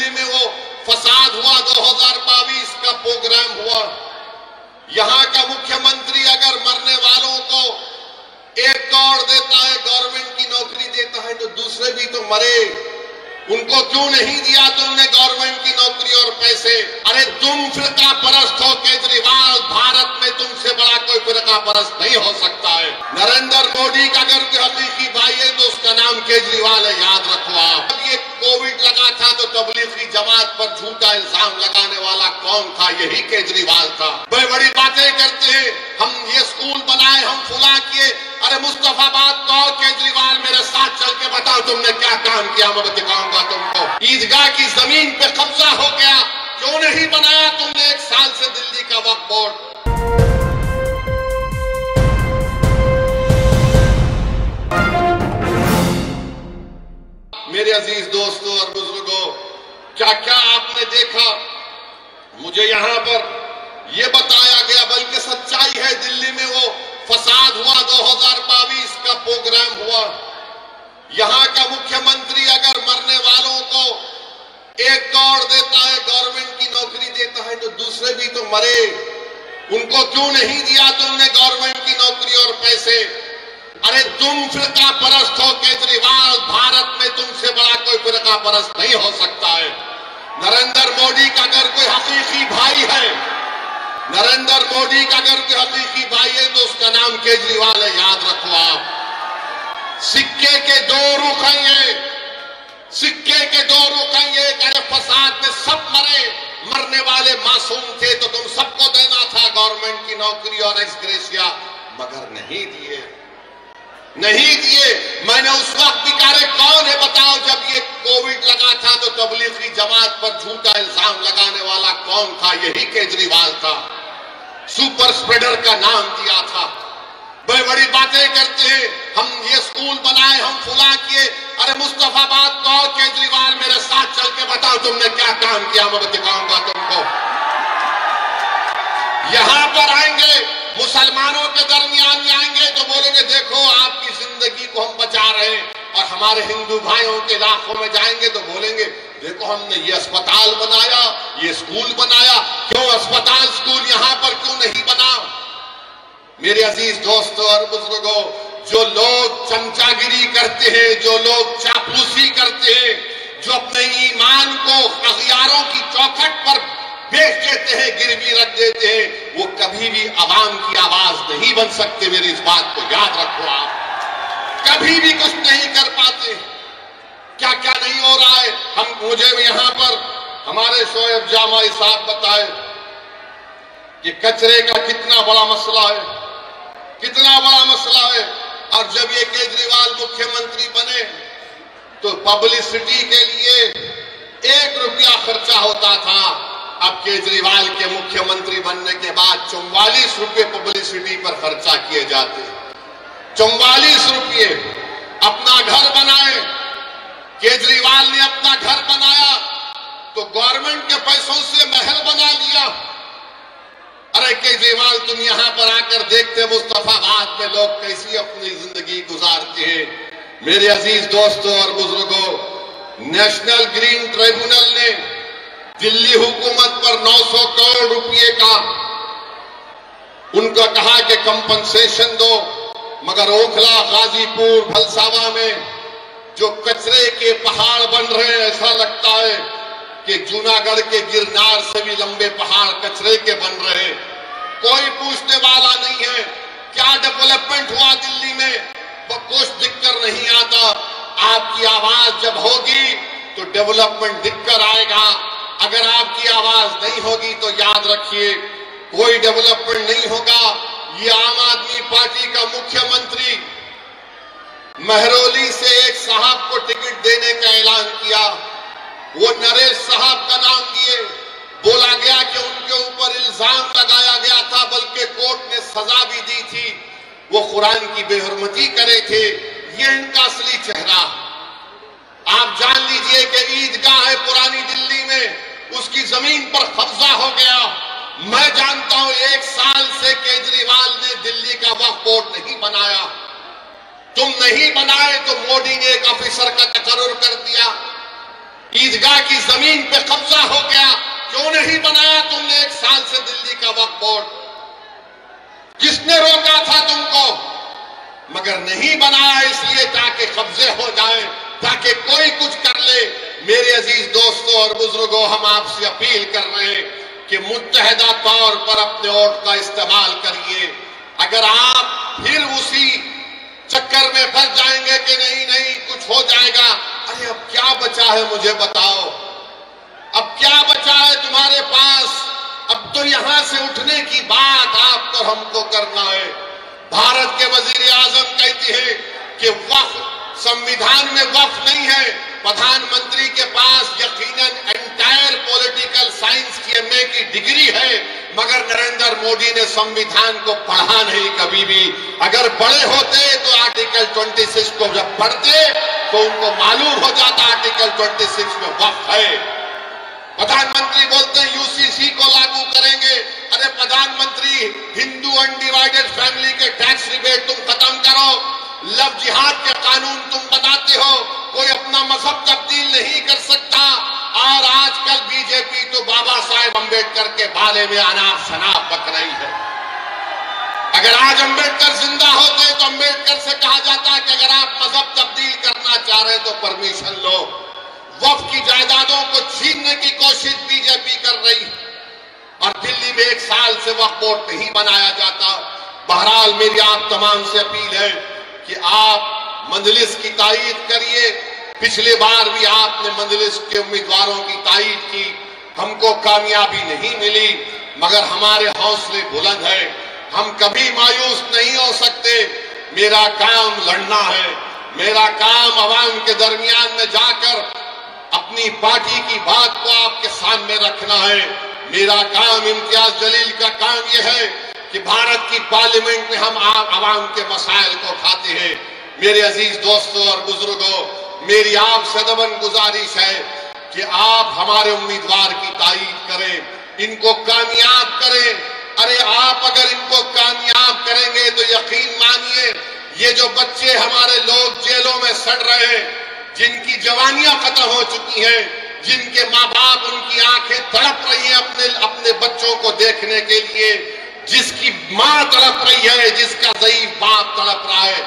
दिल्ली में वो फसाद हुआ, 2022 का प्रोग्राम हुआ। यहाँ का मुख्यमंत्री अगर मरने वालों को 1 करोड़ देता है, गवर्नमेंट की नौकरी देता है, तो दूसरे भी तो मरे। उनको क्यों नहीं दिया तुमने गवर्नमेंट की नौकरी और पैसे? अरे तुम फिरका परस्त हो केजरीवाल, भारत में तुमसे बड़ा कोई फिरका परस्त नहीं हो सकता है। नरेंद्र मोदी का अगर कोई हकीकी भाई है तो उसका नाम केजरीवाल है, याद रखो आप। जब ये कोविड लगा था तो तबलीगी जमात पर झूठा इल्जाम लगाने वाला कौन था? यही केजरीवाल था। बड़ी बड़ी बातें करते हैं, हम ये स्कूल बनाए, हम फुला किए। अरे मुस्तफाबाद कहो केजरीवाल, मेरे साथ चल के बताओ तुमने क्या काम किया, मैं दिखाऊंगा तुमको। ईदगाह की जमीन पे कब्जा हो गया, क्यों नहीं बनाया तुमने 1 साल से दिल्ली का वक्फ बोर्ड? मेरे अजीज दोस्तों और बुजुर्गों, क्या क्या आपने देखा? मुझे यहां पर यह बताया गया, बल्कि सच्चाई है, दिल्ली में वो फसाद हुआ, 2022 का प्रोग्राम हुआ। यहाँ का मुख्यमंत्री अगर मरने वालों को 1 करोड़ देता है, गवर्नमेंट की नौकरी देता है, तो दूसरे भी तो मरे। उनको क्यों नहीं दिया तुमने गवर्नमेंट की नौकरी और पैसे? अरे तुम फिरका परस्त हो केजरीवाल, भारत में तुमसे बड़ा कोई फिरका परस्त नहीं हो सकता है। नरेंद्र मोदी का अगर कोई हकीकी भाई है, नरेंद्र मोदी का अगर कोई हकीकी भाई है तो उसका नाम केजरीवाल है, याद रखो आप। सिक्के के 2 रुख हैं ये, सिक्के के 2 रुख हैं ये। अरे फसाद में सब मरे, मरने वाले मासूम थे, तो तुम सबको देना था गवर्नमेंट की नौकरी और एक्स ग्रेशिया, मगर नहीं दिए, नहीं दिए। मैंने उस वक्त भी कहा, कौन है बताओ, जब ये कोविड लगा था तो तबलीगी जमात पर झूठा इल्जाम लगाने वाला कौन था? यही केजरीवाल था। सुपर स्प्रेडर का नाम दिया था। बड़ी बड़ी बातें करते हैं, हम ये स्कूल बनाए, हम फुला किए। अरे मुस्तफाबाद कहो केजरीवाल, मेरे साथ चल के बताओ तुमने क्या काम किया, मैं दिखाऊंगा तुमको। यहां पर आएंगे, मुसलमानों के दरमियान में आएंगे तो बोलेंगे देखो आपकी जिंदगी को हम बचा रहे हैं, और हमारे हिंदू भाइयों के इलाकों में जाएंगे तो बोलेंगे देखो हमने ये अस्पताल बनाया, ये स्कूल बनाया। क्यों अस्पताल स्कूल यहां पर क्यों नहीं बना? मेरे अजीज दोस्तों और बुजुर्गों, जो लोग चमचागिरी करते हैं, जो लोग चापलूसी करते हैं, जो अपने ईमान को अखियारों की चौखट पर बेच देते हैं, गिरवी रख देते हैं, वो कभी भी अवाम की आवाज नहीं बन सकते। मेरी इस बात को याद रखो आप, कभी भी कुछ नहीं कर पाते। क्या क्या नहीं हो रहा है, मुझे यहां पर हमारे शोएब जामाई साहब बताए कि कचरे का कितना बड़ा मसला है, कितना बड़ा मसला है। और जब ये केजरीवाल मुख्यमंत्री बने तो पब्लिसिटी के लिए 1 रुपया खर्चा होता था। अब केजरीवाल के मुख्यमंत्री बनने के बाद 44 रुपये पब्लिसिटी पर खर्चा किए जाते हैं। 44 रुपये। अपना घर बनाए, केजरीवाल ने अपना घर बनाया तो गवर्नमेंट के पैसों से महल बना लिया। अरे केजरीवाल, तुम यहां पर आकर देखते मुस्तफाबाद में लोग कैसी अपनी जिंदगी गुजारते हैं। मेरे अजीज दोस्तों और बुजुर्गों, नेशनल ग्रीन ट्रिब्यूनल ने दिल्ली हुकूमत पर 900 करोड़ रुपए का उनका कहा कि कंपनसेशन दो, मगर ओखला, गाजीपुर, भलसावा में जो कचरे के पहाड़ बन रहे हैं, ऐसा लगता है कि जूनागढ़ के गिरनार से भी लंबे पहाड़ कचरे के बन रहे हैं। कोई पूछने वाला नहीं है क्या डेवलपमेंट हुआ दिल्ली में, वो कुछ दिक्कत नहीं आता। आपकी आवाज जब होगी तो डेवलपमेंट दिक्कत आएगा। अगर आपकी आवाज नहीं होगी तो याद रखिए कोई डेवलपमेंट नहीं होगा। ये आम आदमी पार्टी का मुख्यमंत्री महरौली से एक साहब को टिकट देने का ऐलान किया, वो नरेश साहब का नाम दिए। बोला गया कि उनके ऊपर इल्जाम लगाया गया था, बल्कि कोर्ट ने सजा भी दी थी, वो कुरान की बेहुरमती करे थे। ये इनका असली चेहरा। आप जान लीजिए कि ईदगाह है पुरानी दिल्ली में, उसकी जमीन पर कब्जा हो गया। मैं जानता हूं 1 साल से केजरीवाल ने दिल्ली का वक्फ बोर्ड नहीं बनाया। तुम नहीं बनाए तो मोदी ने एक ऑफिसर का तकर्रुर कर दिया। ईदगाह की जमीन पे कब्जा हो गया, क्यों नहीं बनाया तुमने 1 साल से दिल्ली का वक्फ बोर्ड? किसने रोका था तुमको? मगर नहीं बनाया इसलिए ताकि कब्जे हो जाए, ताकि कोई कुछ कर ले। मेरे अजीज दोस्तों और बुजुर्गों, हम आपसे अपील कर रहे हैं कि मुत्तहदा तौर पर अपने वोट का इस्तेमाल करिए। अगर आप फिर उसी चक्कर में फंस जाएंगे कि नहीं नहीं कुछ हो जाएगा, अरे अब क्या बचा है मुझे बताओ, अब क्या बचा है तुम्हारे पास? अब तो यहां से उठने की बात आपको हमको करना है। भारत के वजीर आजम कहते हैं कि वक्फ संविधान में वक्फ नहीं है। प्रधानमंत्री के पास यकीनन एंटायर पॉलिटिकल साइंस की एमए की डिग्री है, मगर नरेंद्र मोदी ने संविधान को पढ़ा नहीं कभी भी। अगर पढ़े होते तो आर्टिकल 26 को जब पढ़ते तो उनको मालूम हो जाता आर्टिकल 26 में वक्फ है। प्रधानमंत्री बोलते हैं यूसीसी को लागू करेंगे। अरे प्रधानमंत्री, हिंदू अनडिवाइडेड फैमिली के टैक्स रिबेट तुम खत्म करो, लव जिहाद के कानून तुम बनाते हो, कोई अपना मजहब तब्दील नहीं कर सकता। और आजकल बीजेपी तो बाबा साहेब अंबेडकर के बारे में अनाप शनाप बक रही है। अगर आज अंबेडकर जिंदा होते तो अंबेडकर से कहा जाता कि अगर आप मजहब तब्दील करना चाह रहे तो परमिशन लो। वक्फ की जायदादों को छीनने की कोशिश बीजेपी कर रही, और दिल्ली में 1 साल से वक्फ बोर्ड नहीं बनाया जाता। बहरहाल मेरी आप तमाम से अपील है कि आप मजलिस की तायीद करिए। पिछली बार भी आपने मजलिस के उम्मीदवारों की तायीद की, हमको कामयाबी नहीं मिली, मगर हमारे हौसले बुलंद है, हम कभी मायूस नहीं हो सकते। मेरा काम लड़ना है, मेरा काम अवाम के दरमियान में जाकर अपनी पार्टी की बात को आपके सामने रखना है। मेरा काम, इम्तियाज जलील का काम यह है कि भारत की पार्लियामेंट में हम आवाम के मसाइल को उठाते हैं। मेरे अजीज दोस्तों और बुजुर्गों, मेरी आपसे अदबन गुजारिश है कि आप हमारे उम्मीदवार की तायीद करें, इनको कामयाब करें। अरे आप अगर इनको कामयाब करेंगे तो यकीन मानिए, ये जो बच्चे हमारे लोग जेलों में सड़ रहे हैं, जिनकी जवानियां खत्म हो चुकी हैं, जिनके माँ बाप, उनकी आंखें तड़प रही हैं अपने बच्चों को देखने के लिए, जिसकी माँ तड़प रही है, जिसका ज़ईफ बाप तड़प रहा है,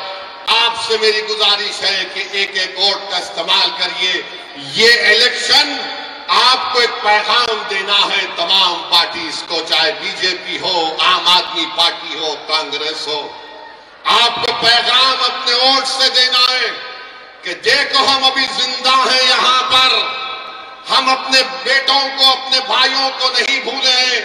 आपसे मेरी गुजारिश है कि एक एक वोट का इस्तेमाल करिए। ये इलेक्शन आपको एक पैगाम देना है तमाम पार्टीज को, चाहे बीजेपी हो, आम आदमी पार्टी हो, कांग्रेस हो। आपको पैगाम अपने वोट से देना है कि देखो हम अभी जिंदा हैं यहां पर, हम अपने बेटों को, अपने भाइयों को नहीं भूले,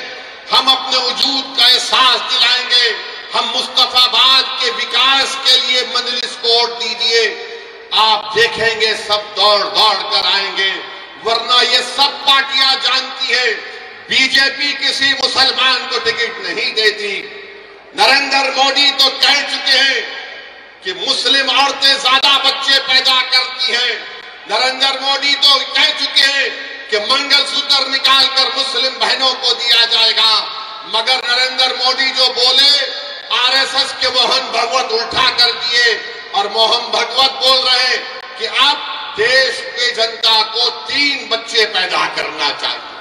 हम अपने वजूद का एहसास दिलाएंगे। हम मुस्तफाबाद के विकास के लिए मजलिस को वोट दीजिए, आप देखेंगे सब दौड़ दौड़ कर आएंगे। वरना ये सब पार्टियां जानती है बीजेपी किसी मुसलमान को टिकट नहीं देती। नरेंद्र मोदी तो कह चुके हैं कि मुस्लिम औरतें ज्यादा बच्चे पैदा करती हैं। नरेंद्र मोदी तो कह चुके हैं कि मंगलसूत्र निकालकर मुस्लिम बहनों को दिया जाएगा। मगर नरेंद्र मोदी जो बोले, आरएसएस के मोहन भगवत उल्टा कर दिए, और मोहन भगवत बोल रहे हैं कि अब देश की जनता को 3 बच्चे पैदा करना चाहिए।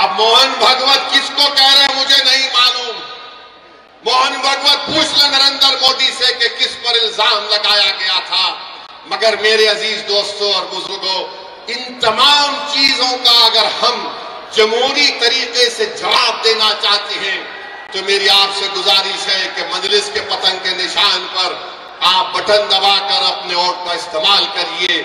अब मोहन भगवत किसको कह रहे हैं मुझे नहीं मालूम। मोहन भगवत पूछ ले नरेंद्र मोदी से कि किस पर इल्जाम लगाया गया था। मगर मेरे अजीज दोस्तों और बुजुर्गों, इन तमाम चीजों का अगर हम जमहूरी तरीके से जवाब देना चाहते हैं तो मेरी आपसे गुजारिश है कि मजलिस के पतंग के निशान पर आप बटन दबाकर अपने वोट का इस्तेमाल करिए।